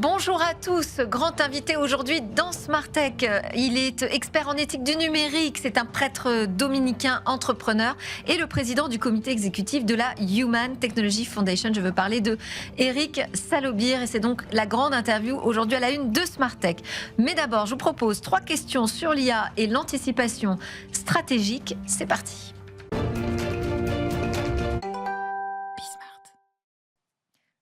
Bonjour à tous, grand invité aujourd'hui dans Smart Tech. Il est expert en éthique du numérique, c'est un prêtre dominicain entrepreneur et le président du comité exécutif de la Human Technology Foundation. Je veux parler de Eric Salobir et c'est donc la grande interview aujourd'hui à la une de Smart Tech. Mais d'abord, je vous propose 3 questions sur l'IA et l'anticipation stratégique. C'est parti.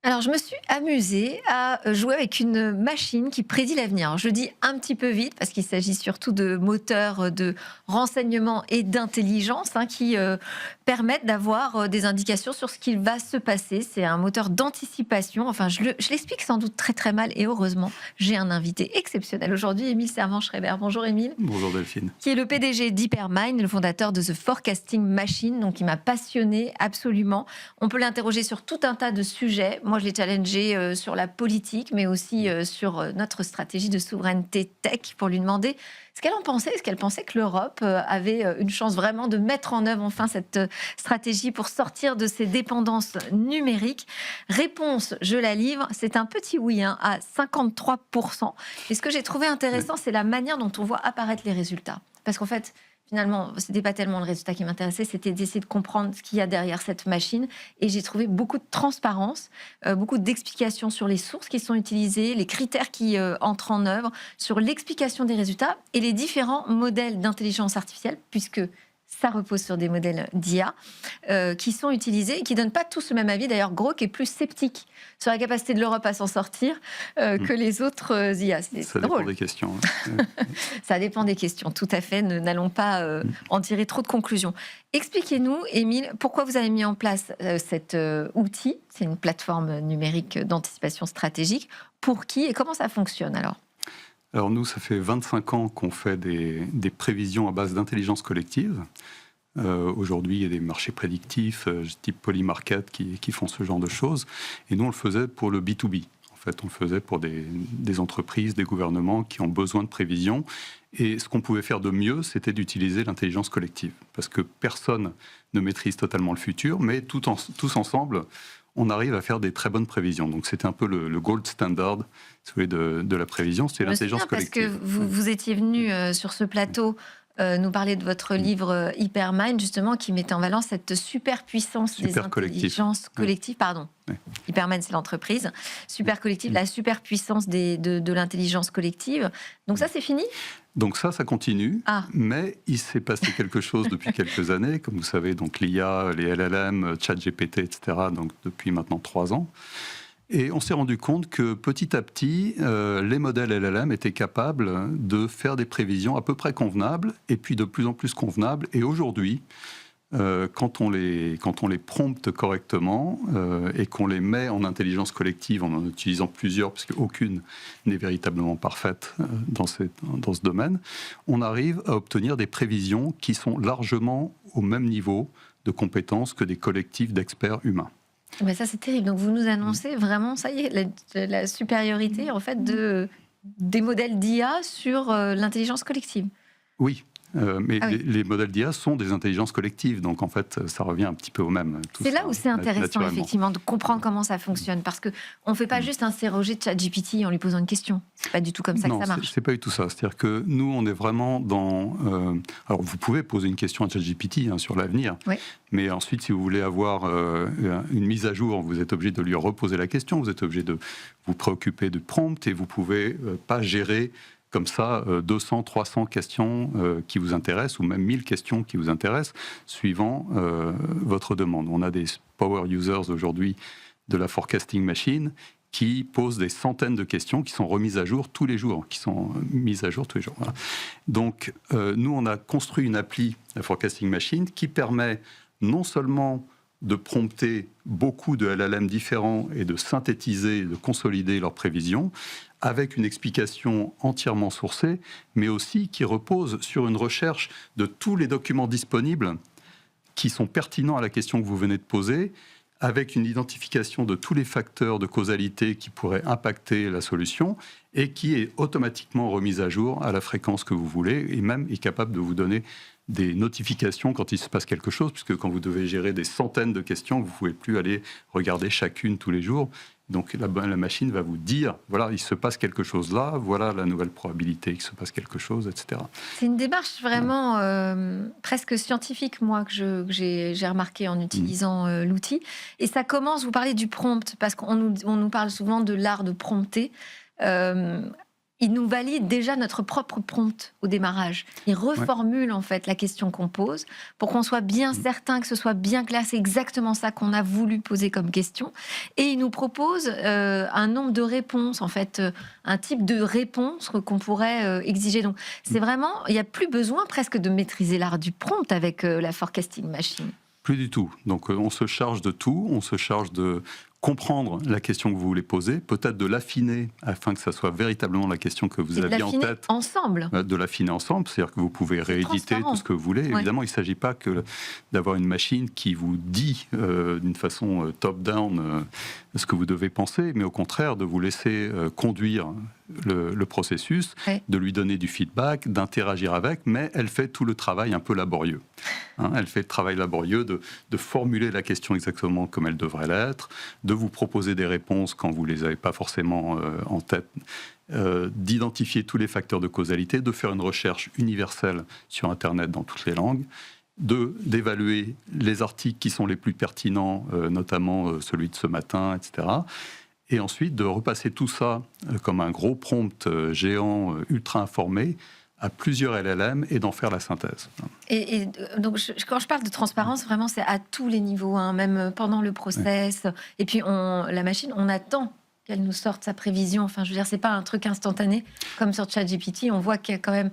Alors, je me suis amusée à jouer avec une machine qui prédit l'avenir. Je dis un petit peu vite parce qu'il s'agit surtout de moteurs de renseignement et d'intelligence qui permettent d'avoir des indications sur ce qu'il va se passer. C'est un moteur d'anticipation. Enfin, je l'explique sans doute très très mal et heureusement, j'ai un invité exceptionnel aujourd'hui, Émile Servan-Schreiber. Bonjour Émile. Bonjour Delphine. Qui est le PDG d'Hypermind, le fondateur de The Forecasting Machine, donc qui m'a passionné absolument. On peut l'interroger sur tout un tas de sujets. Moi, je l'ai challengé sur la politique, mais aussi sur notre stratégie de souveraineté tech pour lui demander ce qu'elle en pensait. Est-ce qu'elle pensait que l'Europe avait une chance vraiment de mettre en œuvre enfin cette stratégie pour sortir de ses dépendances numériques? Réponse, je la livre, c'est un petit oui à 53%. Et ce que j'ai trouvé intéressant, c'est la manière dont on voit apparaître les résultats. Parce qu'en fait, finalement, ce n'était pas tellement le résultat qui m'intéressait, c'était d'essayer de comprendre ce qu'il y a derrière cette machine. Et j'ai trouvé beaucoup de transparence, beaucoup d'explications sur les sources qui sont utilisées, les critères qui entrent en œuvre, sur l'explication des résultats et les différents modèles d'intelligence artificielle, puisque ça repose sur des modèles d'IA qui sont utilisés et qui ne donnent pas tous le même avis. D'ailleurs, Grok est plus sceptique sur la capacité de l'Europe à s'en sortir que les autres IA. Ça dépend des questions. Ça dépend des questions, tout à fait. N'allons pas en tirer trop de conclusions. Expliquez-nous, Émile, pourquoi vous avez mis en place cet outil. C'est une plateforme numérique d'anticipation stratégique. Pour qui et comment ça fonctionne alors nous, ça fait 25 ans qu'on fait des prévisions à base d'intelligence collective. Aujourd'hui, il y a des marchés prédictifs, type Polymarket, qui font ce genre de choses. Et nous, on le faisait pour le B2B. En fait, on le faisait pour des entreprises, des gouvernements qui ont besoin de prévisions. Et ce qu'on pouvait faire de mieux, c'était d'utiliser l'intelligence collective. Parce que personne ne maîtrise totalement le futur, mais tous ensemble, on arrive à faire des très bonnes prévisions. Donc c'était un peu le gold standard de la prévision, c'est l'intelligence collective. Parce que vous étiez venu sur ce plateau nous parler de votre livre Hypermind, justement, qui mettait en valeur cette superpuissance des intelligences collectives. Pardon. Oui. Hypermind, c'est l'entreprise. Super collective, la superpuissance de l'intelligence collective. Donc ça, c'est fini ? Donc ça continue, mais il s'est passé quelque chose depuis quelques années, comme vous savez, donc l'IA, les LLM, ChatGPT, etc., donc depuis maintenant 3 ans. Et on s'est rendu compte que petit à petit, les modèles LLM étaient capables de faire des prévisions à peu près convenables, et puis de plus en plus convenables. Et aujourd'hui, quand on les prompte correctement et qu'on les met en intelligence collective en utilisant plusieurs, parce qu'aucune n'est véritablement parfaite dans ce domaine, on arrive à obtenir des prévisions qui sont largement au même niveau de compétences que des collectifs d'experts humains. Mais ça, c'est terrible. Donc vous nous annoncez vraiment, ça y est, la supériorité en fait des modèles d'IA sur l'intelligence collective. Oui. Mais les modèles d'IA sont des intelligences collectives, donc en fait, ça revient un petit peu au même. C'est là où c'est intéressant, effectivement, de comprendre comment ça fonctionne, parce qu'on ne fait pas juste interroger ChatGPT en lui posant une question. C'est pas du tout comme ça que ça marche. Non, c'est pas du tout ça. C'est-à-dire que nous, on est vraiment dans... alors, vous pouvez poser une question à ChatGPT sur l'avenir, mais ensuite, si vous voulez avoir une mise à jour, vous êtes obligé de lui reposer la question, vous êtes obligé de vous préoccuper du prompt, et vous ne pouvez pas gérer comme ça 200, 300 questions qui vous intéressent, ou même 1000 questions qui vous intéressent, suivant votre demande. On a des power users aujourd'hui de la forecasting machine qui posent des centaines de questions qui sont remises à jour tous les jours, Voilà. Donc, nous, on a construit une appli, la forecasting machine, qui permet non seulement de prompter beaucoup de LLM différents et de synthétiser, de consolider leurs prévisions, avec une explication entièrement sourcée, mais aussi qui repose sur une recherche de tous les documents disponibles qui sont pertinents à la question que vous venez de poser, avec une identification de tous les facteurs de causalité qui pourraient impacter la solution, et qui est automatiquement remise à jour à la fréquence que vous voulez, et même est capable de vous donner des notifications quand il se passe quelque chose, puisque quand vous devez gérer des centaines de questions, vous ne pouvez plus aller regarder chacune tous les jours. Donc la machine va vous dire, voilà, il se passe quelque chose là, voilà la nouvelle probabilité qu'il se passe quelque chose, etc. C'est une démarche vraiment presque scientifique, moi, que j'ai remarqué en utilisant l'outil. Et ça commence, vous parlez du prompt, parce qu'on nous parle souvent de l'art de prompter. Il nous valide déjà notre propre prompt au démarrage. Il reformule en fait la question qu'on pose pour qu'on soit bien certain, que ce soit bien clair. C'est exactement ça qu'on a voulu poser comme question. Et il nous propose un nombre de réponses, en fait, un type de réponse qu'on pourrait exiger. Donc c'est vraiment, il n'y a plus besoin presque de maîtriser l'art du prompt avec la forecasting machine. Plus du tout. Donc on se charge de tout, on se charge de comprendre la question que vous voulez poser, peut-être de l'affiner afin que ça soit véritablement la question que vous aviez en tête. Ensemble. De l'affiner ensemble, c'est-à-dire que vous pouvez rééditer tout ce que vous voulez. Ouais. Évidemment, il ne s'agit pas que d'avoir une machine qui vous dit d'une façon top-down ce que vous devez penser, mais au contraire de vous laisser conduire le processus, de lui donner du feedback, d'interagir avec, mais elle fait tout le travail un peu laborieux. Elle fait le travail laborieux de formuler la question exactement comme elle devrait l'être, de vous proposer des réponses quand vous ne les avez pas forcément en tête, d'identifier tous les facteurs de causalité, de faire une recherche universelle sur Internet dans toutes les langues, d'évaluer les articles qui sont les plus pertinents, notamment celui de ce matin, etc. Et ensuite de repasser tout ça comme un gros prompt géant ultra informé à plusieurs LLM et d'en faire la synthèse. Et donc, quand je parle de transparence, vraiment, c'est à tous les niveaux, hein, même pendant le process. Ouais. Et puis, la machine, on attend qu'elle nous sorte sa prévision. Enfin, je veux dire, c'est pas un truc instantané comme sur ChatGPT. On voit qu'il y a quand même,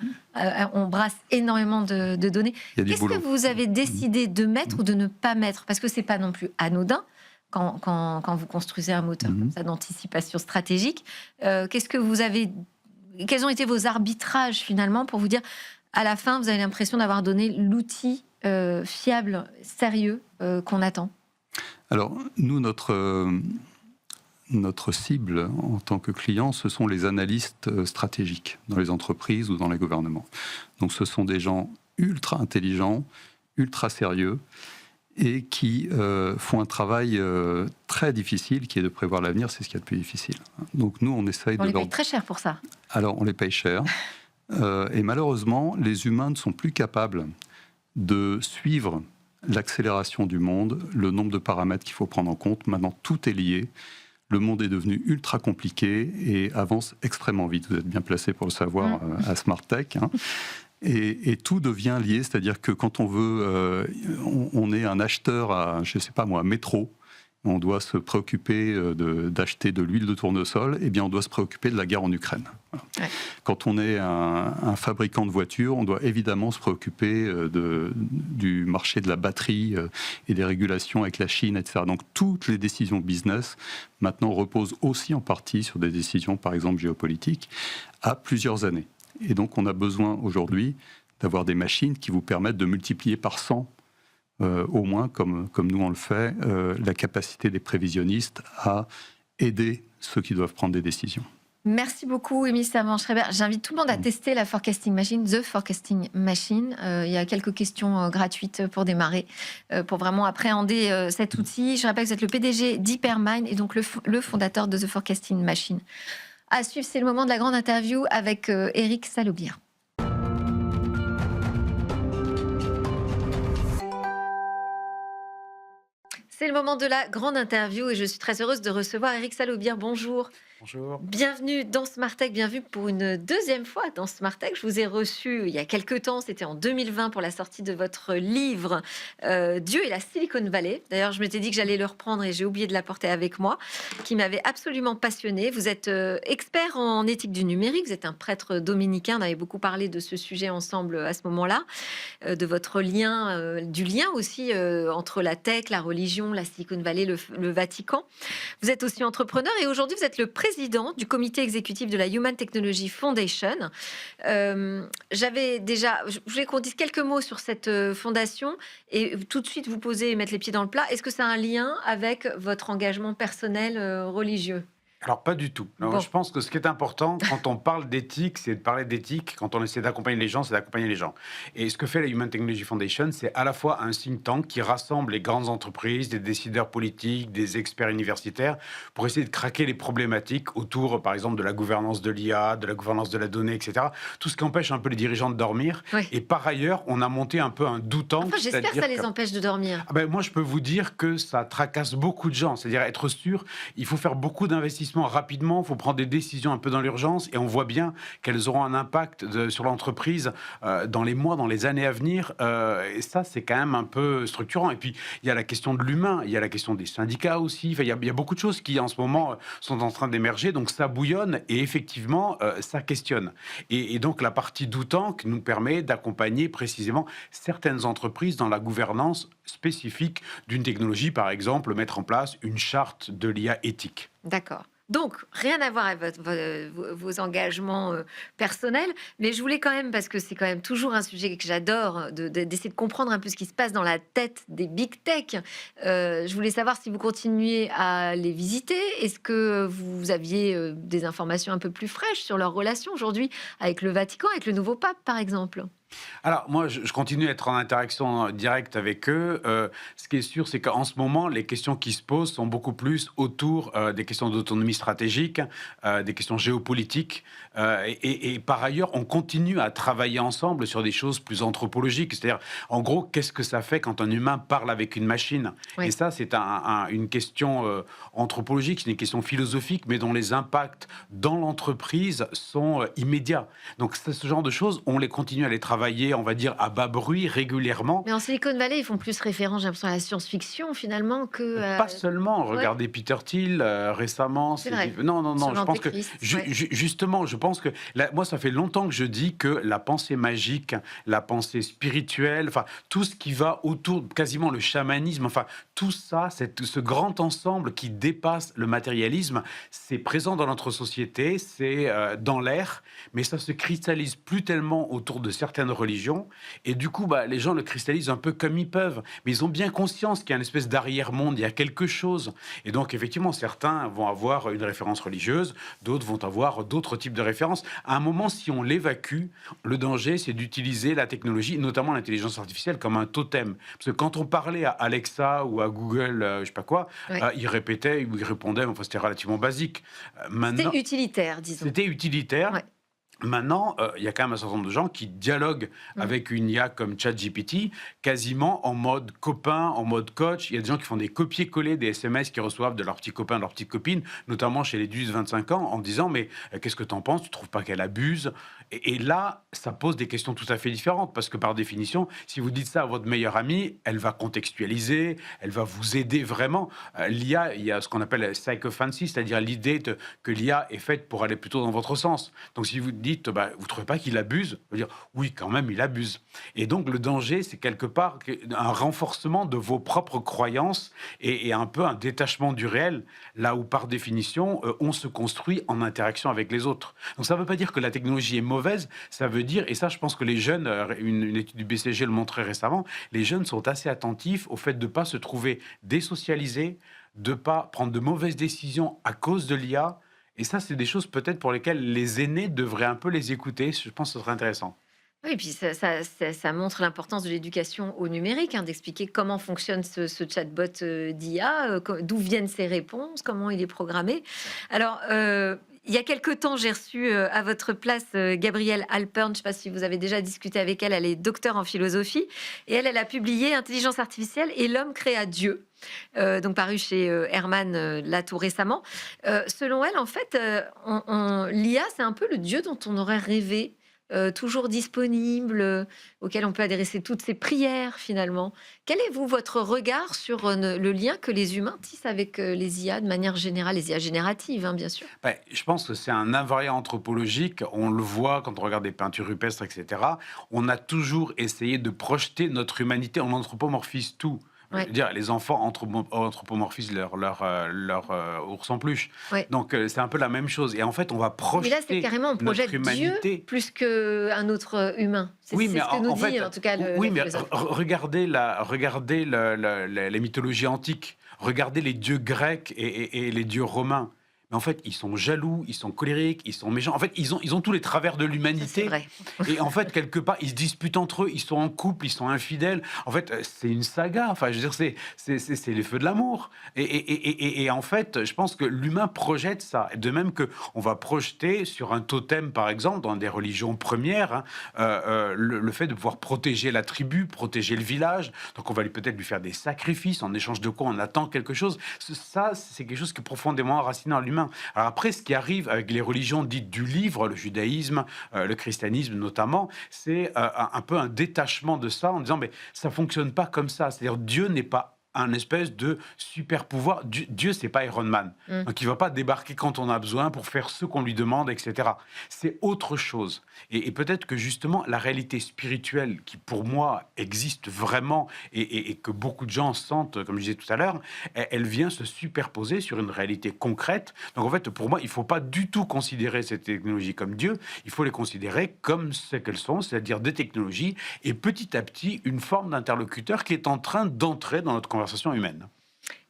on brasse énormément de données. Qu'est-ce que vous avez décidé de mettre ou de ne pas mettre? Parce que c'est pas non plus anodin. Quand vous construisez un moteur comme ça d'anticipation stratégique, qu'est-ce que vous avez... Quels ont été vos arbitrages finalement pour vous dire, à la fin, vous avez l'impression d'avoir donné l'outil fiable, sérieux qu'on attend? Alors, nous, notre cible en tant que client, ce sont les analystes stratégiques dans les entreprises ou dans les gouvernements. Donc, ce sont des gens ultra intelligents, ultra sérieux, et qui font un travail très difficile, qui est de prévoir l'avenir, c'est ce qu'il y a de plus difficile. Donc nous, on essaye de... On les paye très cher pour ça. Alors, on les paye cher. Et malheureusement, les humains ne sont plus capables de suivre l'accélération du monde, le nombre de paramètres qu'il faut prendre en compte. Maintenant, tout est lié. Le monde est devenu ultra compliqué et avance extrêmement vite. Vous êtes bien placé pour le savoir à Smarttech. Et tout devient lié, c'est-à-dire que quand on veut, on est un acheteur à, je ne sais pas moi, Métro, on doit se préoccuper d'acheter de l'huile de tournesol, eh bien on doit se préoccuper de la guerre en Ukraine. Voilà. Ouais. Quand on est un fabricant de voitures, on doit évidemment se préoccuper du marché de la batterie et des régulations avec la Chine, etc. Donc toutes les décisions business maintenant reposent aussi en partie sur des décisions, par exemple géopolitiques, à plusieurs années. Et donc, on a besoin aujourd'hui d'avoir des machines qui vous permettent de multiplier par 100, au moins, comme nous on le fait, la capacité des prévisionnistes à aider ceux qui doivent prendre des décisions. Merci beaucoup, Émile Servan-Schreiber. J'invite tout le monde à tester la Forecasting Machine, The Forecasting Machine. Il y a quelques questions gratuites pour démarrer, pour vraiment appréhender cet outil. Je rappelle que vous êtes le PDG d'Hypermind et donc le fondateur de The Forecasting Machine. À suivre, c'est le moment de la grande interview avec Eric Salaubière. C'est le moment de la grande interview et je suis très heureuse de recevoir Eric Salaubière. Bonjour. Bonjour. Bienvenue dans Smarttech, bienvenue pour une deuxième fois dans Smarttech. Je vous ai reçu il y a quelques temps, c'était en 2020 pour la sortie de votre livre Dieu et la Silicon Valley. D'ailleurs, je m'étais dit que j'allais le reprendre et j'ai oublié de l'apporter avec moi, qui m'avait absolument passionné. Vous êtes expert en éthique du numérique, vous êtes un prêtre dominicain, on avait beaucoup parlé de ce sujet ensemble à ce moment-là, de votre lien, du lien aussi entre la tech, la religion, la Silicon Valley, le Vatican. Vous êtes aussi entrepreneur et aujourd'hui vous êtes le président du comité exécutif de la Human Technology Foundation. Je voulais qu'on dise quelques mots sur cette fondation et tout de suite vous poser et mettre les pieds dans le plat. Est-ce que ça a un lien avec votre engagement personnel religieux ? Alors, pas du tout. Alors, Bon. je pense que ce qui est important quand on parle d'éthique, c'est de parler d'éthique. Quand on essaie d'accompagner les gens, c'est d'accompagner les gens. Et ce que fait la Human Technology Foundation, c'est à la fois un think tank qui rassemble les grandes entreprises, des décideurs politiques, des experts universitaires, pour essayer de craquer les problématiques autour, par exemple, de la gouvernance de l'IA, de la gouvernance de la donnée, etc. Tout ce qui empêche un peu les dirigeants de dormir. Oui. Et par ailleurs, on a monté un peu un do tank. Enfin, j'espère que ça les empêche de dormir. Ah ben, moi, je peux vous dire que ça tracasse beaucoup de gens. C'est-à-dire être sûr, il faut faire beaucoup d'investissements rapidement, il faut prendre des décisions un peu dans l'urgence, et on voit bien qu'elles auront un impact sur l'entreprise dans les mois, dans les années à venir. Et ça, c'est quand même un peu structurant. Et puis, il y a la question de l'humain, il y a la question des syndicats aussi. Enfin, il y a beaucoup de choses qui, en ce moment, sont en train d'émerger. Donc, ça bouillonne et effectivement, ça questionne. Et donc, la partie do tank nous permet d'accompagner précisément certaines entreprises dans la gouvernance spécifique d'une technologie, par exemple, mettre en place une charte de l'IA éthique. D'accord. Donc, rien à voir avec vos engagements personnels, mais je voulais quand même, parce que c'est quand même toujours un sujet que j'adore, d'essayer de comprendre un peu ce qui se passe dans la tête des big tech. Je voulais savoir si vous continuez à les visiter. Est-ce que vous aviez des informations un peu plus fraîches sur leur relation aujourd'hui avec le Vatican, avec le nouveau pape, par exemple? Alors, moi, je continue à être en interaction directe avec eux. Ce qui est sûr, c'est qu'en ce moment, les questions qui se posent sont beaucoup plus autour des questions d'autonomie stratégique, des questions géopolitiques. Et par ailleurs, on continue à travailler ensemble sur des choses plus anthropologiques. C'est-à-dire, en gros, qu'est-ce que ça fait quand un humain parle avec une machine? Oui. Et ça, c'est une question anthropologique, c'est une question philosophique, mais dont les impacts dans l'entreprise sont immédiats. Donc, ce genre de choses, on les continue à les travailler, on va dire, à bas bruit régulièrement. Mais en Silicon Valley, ils font plus référence, j'ai l'impression, à la science-fiction finalement que... Pas seulement. Regardez Peter Thiel récemment. C'est vrai. Non. Sur Je pense que l'Antéchrist, justement, je pense que moi, ça fait longtemps que je dis que la pensée magique, la pensée spirituelle, enfin tout ce qui va autour, quasiment le chamanisme, enfin tout ça, ce grand ensemble qui dépasse le matérialisme, c'est présent dans notre société, c'est dans l'air, mais ça se cristallise plus tellement autour de certaines religions. Et du coup, les gens le cristallisent un peu comme ils peuvent, mais ils ont bien conscience qu'il y a une espèce d'arrière-monde, il y a quelque chose. Et donc, effectivement, certains vont avoir une référence religieuse, d'autres vont avoir d'autres types de références. À un moment, si on l'évacue, le danger, c'est d'utiliser la technologie, notamment l'intelligence artificielle, comme un totem. Parce que quand on parlait à Alexa ou à Google, je sais pas quoi, Oui. ils répétaient ou ils répondaient, enfin, c'était relativement basique. Maintenant, C'était utilitaire, disons. c'était utilitaire. Ouais. Maintenant, il y a quand même un certain nombre de gens qui dialoguent avec une IA comme ChatGPT, quasiment en mode copain, en mode coach. Il y a des gens qui font des copier-coller des SMS qu'ils reçoivent de leurs petits copains, de leurs petites copines, notamment chez les 18-25 ans, en disant « Mais qu'est-ce que tu en penses? Tu trouves pas qu'elle abuse ?» Et là, ça pose des questions tout à fait différentes, parce que par définition, si vous dites ça à votre meilleure amie, elle va contextualiser, elle va vous aider vraiment. L'IA, il y a ce qu'on appelle psychophancy, c'est-à-dire l'idée que l'IA est faite pour aller plutôt dans votre sens. Donc si vous dites, vous trouvez pas qu'il abuse? Vous dire, oui, quand même, il abuse. Et donc, le danger, c'est quelque part un renforcement de vos propres croyances et un peu un détachement du réel, là où, par définition, on se construit en interaction avec les autres. Donc, ça ne veut pas dire que la technologie est mauvaise, ça veut dire, et ça, je pense que les jeunes, une étude du BCG le montrait récemment, les jeunes sont assez attentifs au fait de ne pas se trouver désocialisés, de ne pas prendre de mauvaises décisions à cause de l'IA. Et ça, c'est des choses peut-être pour lesquelles les aînés devraient un peu les écouter. Je pense que ce serait intéressant. Oui, et puis ça montre l'importance de l'éducation au numérique, d'expliquer comment fonctionne ce chatbot d'IA, d'où viennent ses réponses, comment il est programmé. Alors, il y a quelque temps, j'ai reçu à votre place Gabrielle Alpern. Je ne sais pas si vous avez déjà discuté avec elle. Elle est docteure en philosophie. Et elle a publié Intelligence artificielle et l'homme créa Dieu. Donc paru chez Herman là tout récemment. Selon elle, en fait, l'IA, c'est un peu le Dieu dont on aurait rêvé. Toujours disponible, auquel on peut adresser toutes ses prières finalement. Quel est, vous, votre regard sur le lien que les humains tissent avec les IA de manière générale, les IA génératives, bien sûr? Je pense que c'est un invariant anthropologique. On le voit quand on regarde des peintures rupestres, etc. On a toujours essayé de projeter notre humanité. On anthropomorphise tout. Ouais. Je veux dire, les enfants anthropomorphisent leur ours en peluche. Ouais. Donc, c'est un peu la même chose. Et en fait, on va projeter. Mais là, c'est carrément, on projette notre humanité. Dieu plus qu'un autre humain. C'est Oui, ce mais que nous en dit, fait, en tout cas, oui, la mais philosophe. regardez les mythologies antiques. Regardez les dieux grecs et les dieux romains. Mais en fait, ils sont jaloux, ils sont colériques, ils sont méchants. En fait, ils ont tous les travers de Ça, c'est l'humanité. vrai. Et en fait, quelque part, ils se disputent entre eux, ils sont en couple, ils sont infidèles. En fait, c'est une saga. Enfin, je veux dire, c'est les feux de l'amour. Et en fait, je pense que l'humain projette ça. De même qu'on va projeter sur un totem, par exemple, dans des religions premières, hein, le fait de pouvoir protéger la tribu, protéger le village. Donc, on va peut-être lui faire des sacrifices, en échange de quoi on attend quelque chose. Ça, c'est quelque chose qui est profondément enraciné en l'humain. Alors après, ce qui arrive avec les religions dites du livre, le judaïsme, le christianisme notamment, c'est un peu un détachement de ça en disant mais ça fonctionne pas comme ça. C'est-à-dire Dieu n'est pas un espèce de super pouvoir. Dieu, c'est pas Iron Man. Donc il va pas débarquer quand on a besoin pour faire ce qu'on lui demande, etc. C'est autre chose. Et peut-être que justement la réalité spirituelle qui pour moi existe vraiment et que beaucoup de gens sentent, comme je disais tout à l'heure, elle vient se superposer sur une réalité concrète. Donc en fait, pour moi, il faut pas du tout considérer ces technologies comme Dieu. Il faut les considérer comme ce qu'elles sont, c'est-à-dire des technologies et petit à petit une forme d'interlocuteur qui est en train d'entrer dans notre conversation humaine.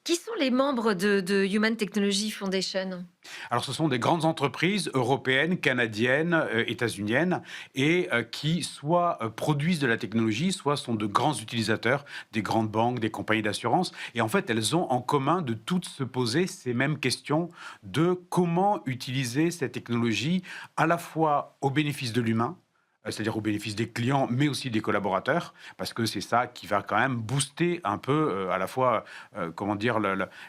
Qui sont les membres de Human Technology Foundation? Alors, ce sont des grandes entreprises européennes, canadiennes, états-uniennes, et qui soit produisent de la technologie, soit sont de grands utilisateurs, des grandes banques, des compagnies d'assurance. Et en fait, elles ont en commun de toutes se poser ces mêmes questions de comment utiliser cette technologie à la fois au bénéfice de l'humain, c'est-à-dire au bénéfice des clients, mais aussi des collaborateurs, parce que c'est ça qui va quand même booster un peu à la fois, comment dire,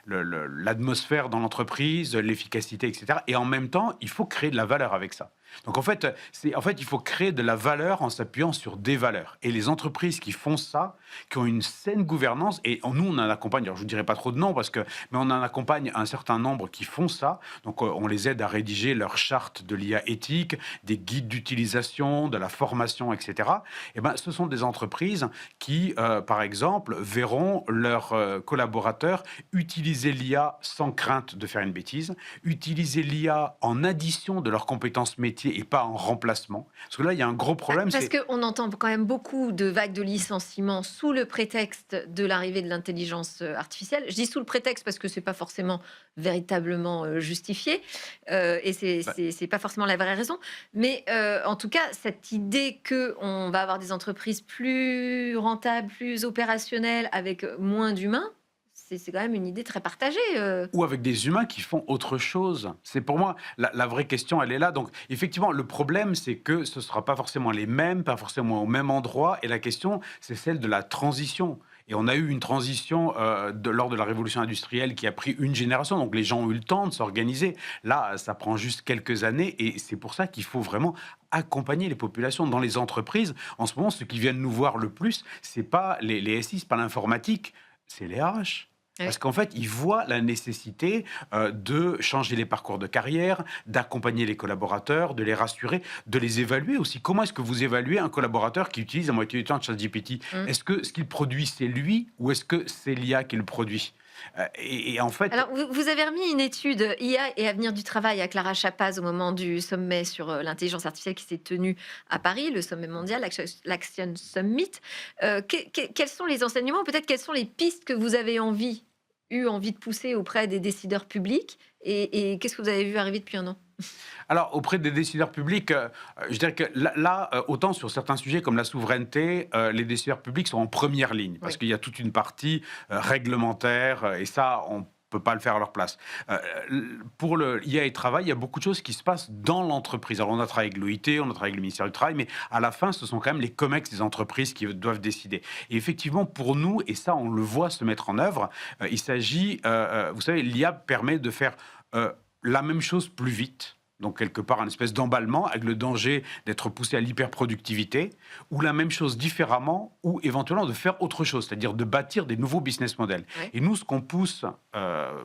l'atmosphère dans l'entreprise, l'efficacité, etc. Et en même temps, il faut créer de la valeur avec ça. Donc en fait, il faut créer de la valeur en s'appuyant sur des valeurs. Et les entreprises qui font ça, qui ont une saine gouvernance, et nous on en accompagne, alors je ne dirai pas trop de noms, mais on en accompagne un certain nombre qui font ça. Donc on les aide à rédiger leur charte de l'IA éthique, des guides d'utilisation, de la formation, etc. Et ben, ce sont des entreprises qui, par exemple, verront leurs collaborateurs utiliser l'IA sans crainte de faire une bêtise, utiliser l'IA en addition de leurs compétences métiers et pas en remplacement. Parce que là, il y a un gros problème. Parce qu'on entend quand même beaucoup de vagues de licenciements sous le prétexte de l'arrivée de l'intelligence artificielle. Je dis sous le prétexte parce que c'est pas forcément véritablement justifié et c'est pas forcément la vraie raison. Mais en tout cas, cette idée qu'on va avoir des entreprises plus rentables, plus opérationnelles, avec moins d'humains, c'est quand même une idée très partagée. Ou avec des humains qui font autre chose. C'est pour moi, la vraie question, elle est là. Donc, effectivement, le problème, c'est que ce ne sera pas forcément les mêmes, pas forcément au même endroit. Et la question, c'est celle de la transition. Et on a eu une transition lors de la révolution industrielle qui a pris une génération. Donc, les gens ont eu le temps de s'organiser. Là, ça prend juste quelques années. Et c'est pour ça qu'il faut vraiment accompagner les populations dans les entreprises. En ce moment, ceux qui viennent nous voir le plus, ce n'est pas les SI, ce n'est pas l'informatique, c'est les RH. Parce qu'en fait, ils voient la nécessité de changer les parcours de carrière, d'accompagner les collaborateurs, de les rassurer, de les évaluer aussi. Comment est-ce que vous évaluez un collaborateur qui utilise à moitié du temps ChatGPT? Est-ce que ce qu'il produit, c'est lui ou est-ce que c'est l'IA qui le produit? Et en fait... Alors, vous avez remis une étude IA et avenir du travail à Clara Chapaz au moment du sommet sur l'intelligence artificielle qui s'est tenu à Paris, le sommet mondial, l'Action Summit. Quels sont les enseignements, peut-être quelles sont les pistes que vous avez eu envie de pousser auprès des décideurs publics et qu'est-ce que vous avez vu arriver depuis un an? Alors, auprès des décideurs publics, je dirais que là, autant sur certains sujets comme la souveraineté, les décideurs publics sont en première ligne, parce qu'il y a toute une partie réglementaire, et ça, on peut pas le faire à leur place. Pour le IA et travail, il y a beaucoup de choses qui se passent dans l'entreprise. Alors, on a travaillé avec l'OIT, on a travaillé avec le ministère du Travail, mais à la fin, ce sont quand même les COMEX des entreprises qui doivent décider. Et effectivement, pour nous, et ça, on le voit se mettre en œuvre, il s'agit, vous savez, l'IA permet de faire la même chose plus vite. Donc, quelque part, un espèce d'emballement avec le danger d'être poussé à l'hyperproductivité, ou la même chose différemment, ou éventuellement de faire autre chose, c'est-à-dire de bâtir des nouveaux business models. Ouais. Et nous, ce qu'on pousse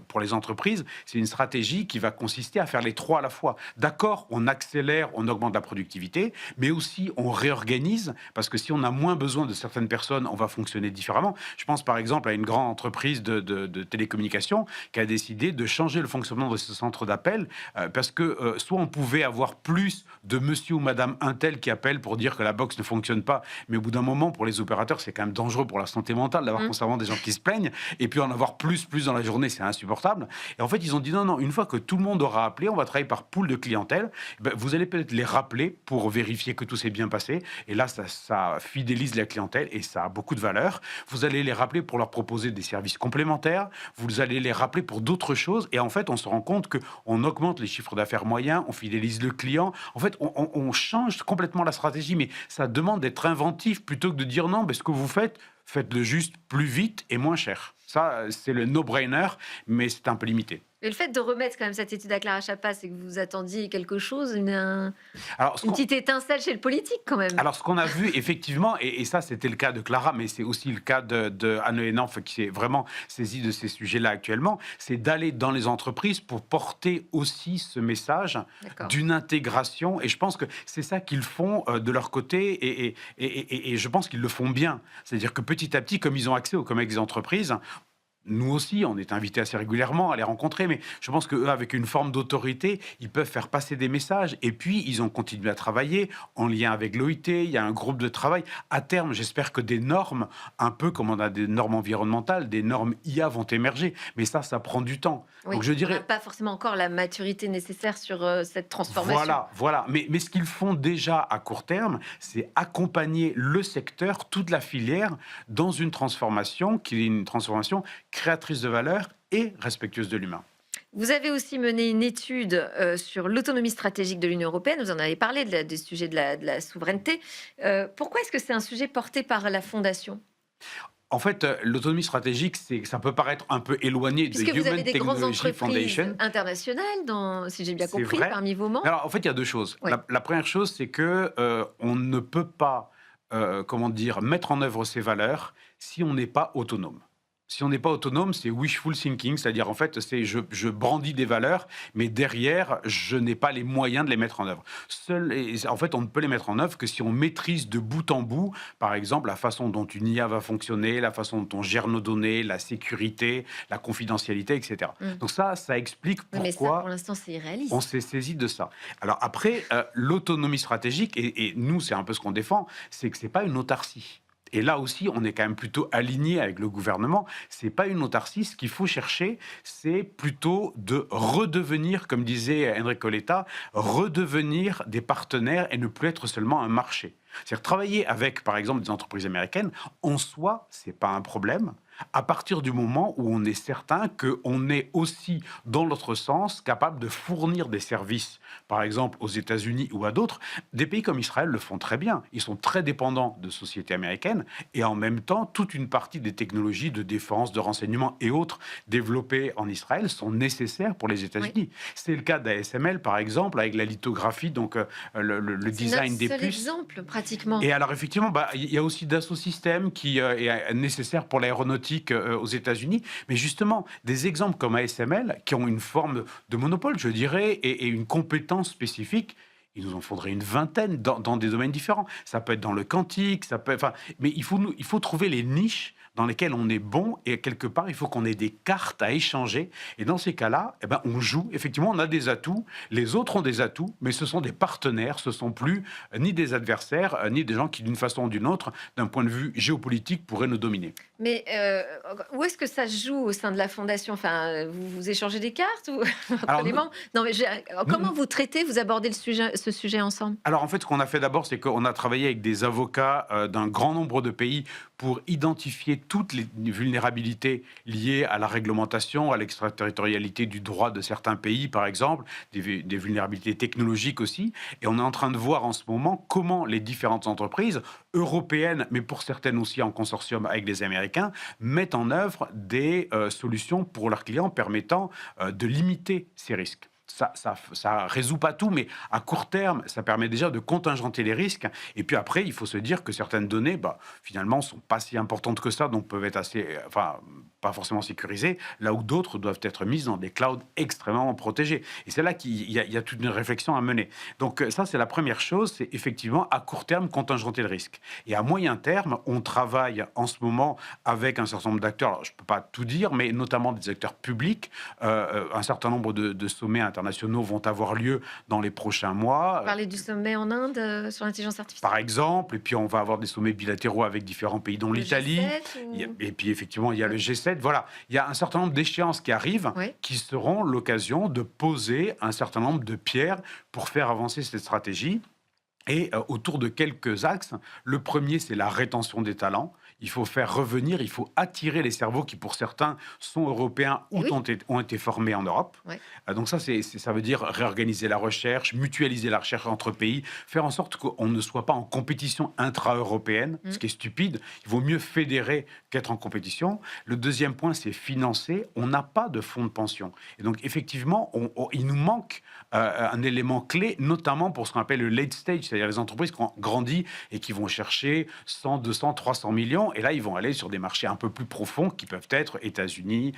pour les entreprises, c'est une stratégie qui va consister à faire les trois à la fois. D'accord, on accélère, on augmente la productivité, mais aussi on réorganise, parce que si on a moins besoin de certaines personnes, on va fonctionner différemment. Je pense par exemple à une grande entreprise de télécommunications qui a décidé de changer le fonctionnement de ce centre d'appel, parce que soit on pouvait avoir plus de monsieur ou madame Untel qui appellent pour dire que la box ne fonctionne pas, mais au bout d'un moment, pour les opérateurs, c'est quand même dangereux pour la santé mentale d'avoir constamment des gens qui se plaignent, et puis en avoir plus dans la journée, c'est insupportable. Et en fait, ils ont dit non, une fois que tout le monde aura appelé, on va travailler par pool de clientèle, vous allez peut-être les rappeler pour vérifier que tout s'est bien passé, et là, ça fidélise la clientèle, et ça a beaucoup de valeur. Vous allez les rappeler pour leur proposer des services complémentaires, vous allez les rappeler pour d'autres choses, et en fait, on se rend compte qu'on augmente les chiffres d'affaires moyens, on fidélise le client. En fait, on change complètement la stratégie, mais ça demande d'être inventif plutôt que de dire non, ce que vous faites, faites-le juste plus vite et moins cher. Ça, c'est le no-brainer, mais c'est un peu limité. Et le fait de remettre quand même cette étude à Clara Chapaz, c'est que vous attendiez quelque chose, une petite étincelle chez le politique quand même. Alors, ce qu'on a vu, effectivement, et ça, c'était le cas de Clara, mais c'est aussi le cas de Anne Henanff, qui s'est vraiment saisie de ces sujets-là actuellement, c'est d'aller dans les entreprises pour porter aussi ce message d'une intégration. Et je pense que c'est ça qu'ils font de leur côté, et je pense qu'ils le font bien. C'est-à-dire que petit à petit, comme ils ont accès aux COMEX des entreprises, nous aussi, on est invités assez régulièrement à les rencontrer, mais je pense qu'eux, avec une forme d'autorité, ils peuvent faire passer des messages. Et puis, ils ont continué à travailler en lien avec l'OIT. Il y a un groupe de travail. À terme, j'espère que des normes, un peu comme on a des normes environnementales, des normes IA vont émerger. Mais ça prend du temps. Oui, donc je dirais, on n'a pas forcément encore la maturité nécessaire sur cette transformation. Voilà. Mais ce qu'ils font déjà à court terme, c'est accompagner le secteur, toute la filière, dans une transformation qui est une transformation créatrice de valeur et respectueuse de l'humain. Vous avez aussi mené une étude sur l'autonomie stratégique de l'Union européenne. Vous en avez parlé des sujets de la souveraineté. Pourquoi est-ce que c'est un sujet porté par la Fondation ? En fait, l'autonomie stratégique, ça peut paraître un peu éloigné de Human Technology Foundation. Internationales, si j'ai bien compris, parmi vos membres. Alors, en fait, il y a deux choses. Oui. La première chose, c'est que on ne peut pas, mettre en œuvre ces valeurs si on n'est pas autonome. Si on n'est pas autonome, c'est wishful thinking, c'est-à-dire en fait, c'est je brandis des valeurs, mais derrière, je n'ai pas les moyens de les mettre en œuvre. En fait, on ne peut les mettre en œuvre que si on maîtrise de bout en bout, par exemple, la façon dont une IA va fonctionner, la façon dont on gère nos données, la sécurité, la confidentialité, etc. Donc ça explique pourquoi... Mais ça, pour l'instant, c'est irréaliste. On s'est saisi de ça. Alors après, l'autonomie stratégique, et nous, c'est un peu ce qu'on défend, c'est que c'est pas une autarcie. Et là aussi, on est quand même plutôt aligné avec le gouvernement. C'est pas une autarcie. Ce qu'il faut chercher, c'est plutôt de redevenir, comme disait Enrico Letta, redevenir des partenaires et ne plus être seulement un marché. C'est-à-dire travailler avec, par exemple, des entreprises américaines, en soi, c'est pas un problème. À partir du moment où on est certain qu'on est aussi, dans l'autre sens, capable de fournir des services, par exemple aux États-Unis ou à d'autres. Des pays comme Israël le font très bien. Ils sont très dépendants de sociétés américaines et en même temps, toute une partie des technologies de défense, de renseignement et autres développées en Israël sont nécessaires pour les États-Unis. Oui. C'est le cas d'ASML, par exemple, avec la lithographie, donc le design des puces. C'est exemple, pratiquement. Et alors, effectivement, il y a aussi Dassault Systèmes qui est nécessaire pour l'aéronautique aux États-Unis, mais justement des exemples comme ASML qui ont une forme de monopole, je dirais, et une compétence spécifique. Il nous en faudrait une vingtaine dans des domaines différents. Ça peut être dans le quantique, mais il faut trouver les niches dans lesquelles on est bon, et quelque part, il faut qu'on ait des cartes à échanger. Et dans ces cas-là, on joue. Effectivement, on a des atouts. Les autres ont des atouts, mais ce sont des partenaires. Ce ne sont plus ni des adversaires, ni des gens qui, d'une façon ou d'une autre, d'un point de vue géopolitique, pourraient nous dominer. Mais où est-ce que ça se joue au sein de la Fondation ? Enfin, vous échangez des cartes entre les membres ? Non, mais comment vous traitez, vous abordez ce sujet ensemble ? Alors, en fait, ce qu'on a fait d'abord, c'est qu'on a travaillé avec des avocats d'un grand nombre de pays pour identifier toutes les vulnérabilités liées à la réglementation, à l'extraterritorialité du droit de certains pays, par exemple, des vulnérabilités technologiques aussi. Et on est en train de voir en ce moment comment les différentes entreprises européennes, mais pour certaines aussi en consortium avec les Américains, mettent en œuvre des solutions pour leurs clients permettant de limiter ces risques. Ça résout pas tout, mais à court terme, ça permet déjà de contingenter les risques. Et puis après, il faut se dire que certaines données, finalement, sont pas si importantes que ça, donc peuvent être pas forcément sécurisées, là où d'autres doivent être mises dans des clouds extrêmement protégés. Et c'est là qu'il y a toute une réflexion à mener. Donc ça, c'est la première chose, c'est effectivement à court terme contingenter le risque. Et à moyen terme, on travaille en ce moment avec un certain nombre d'acteurs. Alors, je peux pas tout dire, mais notamment des acteurs publics, un certain nombre de sommets internationaux internationaux vont avoir lieu dans les prochains mois. Vous parlez du sommet en Inde sur l'intelligence artificielle. Par exemple, et puis on va avoir des sommets bilatéraux avec différents pays, dont l'Italie. Et puis effectivement, il y a le G7. Voilà, il y a un certain nombre d'échéances qui arrivent, qui seront l'occasion de poser un certain nombre de pierres pour faire avancer cette stratégie. Et autour de quelques axes. Le premier, c'est la rétention des talents. Il faut faire revenir, il faut attirer les cerveaux qui, pour certains, sont européens ou ont été formés en Europe. Donc ça veut dire réorganiser la recherche, mutualiser la recherche entre pays, faire en sorte qu'on ne soit pas en compétition intra-européenne, ce qui est stupide. Il vaut mieux fédérer qu'être en compétition. Le deuxième point, c'est financer. On n'a pas de fonds de pension. Et donc, effectivement, il nous manque un élément clé, notamment pour ce qu'on appelle le late stage, c'est-à-dire les entreprises qui ont grandi et qui vont chercher 100, 200, 300 millions. Et là, ils vont aller sur des marchés un peu plus profonds qui peuvent être États-Unis,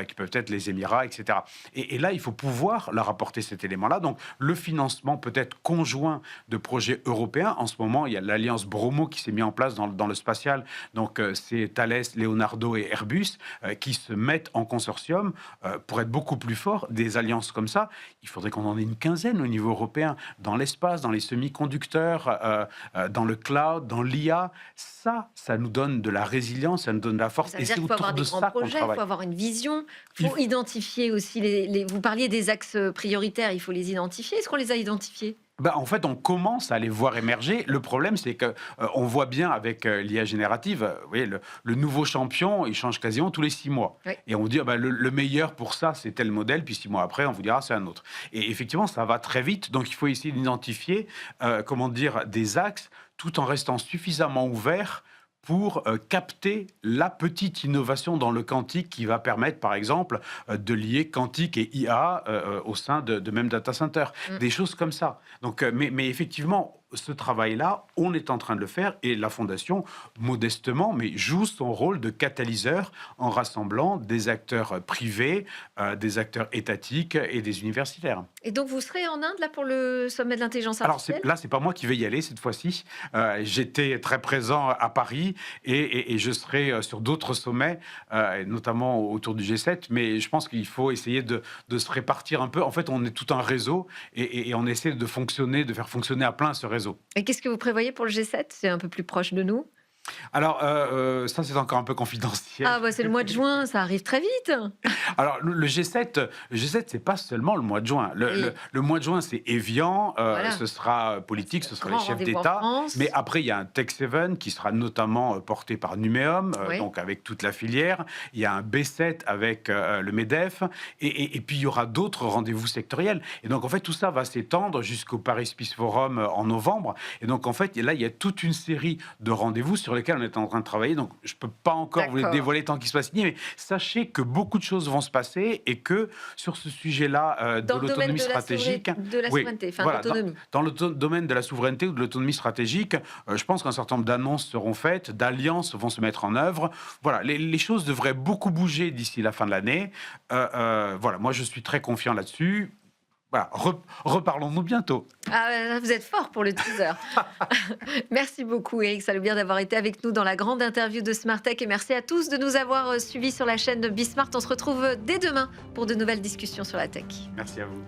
qui peuvent être les Émirats, etc. Et là, il faut pouvoir leur apporter cet élément-là. Donc, le financement peut-être conjoint de projets européens. En ce moment, il y a l'alliance Bromo qui s'est mise en place dans le spatial. Donc, c'est Thales, Leonardo et Airbus qui se mettent en consortium pour être beaucoup plus forts. Des alliances comme ça, il faudrait qu'on en ait une quinzaine au niveau européen, dans l'espace, dans les semi-conducteurs, dans le cloud, dans l'IA. Ça nous donne de la résilience, ça nous donne de la force. Et c'est autour de ça qu'on travaille. Il faut avoir une vision, il faut identifier aussi vous parliez des axes prioritaires, il faut les identifier. Est-ce qu'on les a identifiés ? En fait, on commence à les voir émerger. Le problème, c'est qu'on voit bien avec l'IA générative, vous voyez, le nouveau champion, il change quasiment tous les 6 mois. Et on vous dit, le meilleur pour ça, c'est tel modèle, puis 6 mois après, on vous dira, c'est un autre. Et effectivement, ça va très vite. Donc, il faut essayer d'identifier, des axes, tout en restant suffisamment ouvert pour capter la petite innovation dans le quantique qui va permettre, par exemple, de lier quantique et IA au sein de même data center. Des choses comme ça. Donc, mais effectivement, ce travail-là, on est en train de le faire et la Fondation, modestement, mais joue son rôle de catalyseur en rassemblant des acteurs privés, des acteurs étatiques et des universitaires. Et donc, vous serez en Inde là pour le sommet de l'intelligence artificielle ? Alors, c'est pas moi qui vais y aller cette fois-ci. J'étais très présent à Paris et je serai sur d'autres sommets, notamment autour du G7, mais je pense qu'il faut essayer de se répartir un peu. En fait, on est tout un réseau et on essaie de faire fonctionner à plein ce réseau. Et qu'est-ce que vous prévoyez pour le G7 ? C'est un peu plus proche de nous. Alors, ça, c'est encore un peu confidentiel. C'est le mois de juin, ça arrive très vite. Alors, le G7, c'est pas seulement le mois de juin. Le mois de juin, c'est Évian, ce sera politique, ce sera les chefs d'État. Mais après, il y a un Tech7 qui sera notamment porté par Numéum, donc avec toute la filière. Il y a un B7 avec le MEDEF. Et puis, il y aura d'autres rendez-vous sectoriels. Et donc, en fait, tout ça va s'étendre jusqu'au Paris Space Forum en novembre. Et donc, en fait, là, il y a toute une série de rendez-vous sur lesquels on est en train de travailler. Donc, je ne peux pas encore vous les dévoiler tant qu'ils ne soient signés, mais sachez que beaucoup de choses vont se passer et que sur ce sujet-là de l'autonomie stratégique... De la souveraineté, l'autonomie. Dans le domaine de la souveraineté ou de l'autonomie stratégique, je pense qu'un certain nombre d'annonces seront faites, d'alliances vont se mettre en œuvre. Voilà, les choses devraient beaucoup bouger d'ici la fin de l'année. Moi, je suis très confiant là-dessus. Voilà, reparlons-nous bientôt. Vous êtes fort pour le teaser. Merci beaucoup, Éric Salaubière, d'avoir été avec nous dans la grande interview de Smart Tech. Et merci à tous de nous avoir suivis sur la chaîne de Bismart. On se retrouve dès demain pour de nouvelles discussions sur la tech. Merci à vous.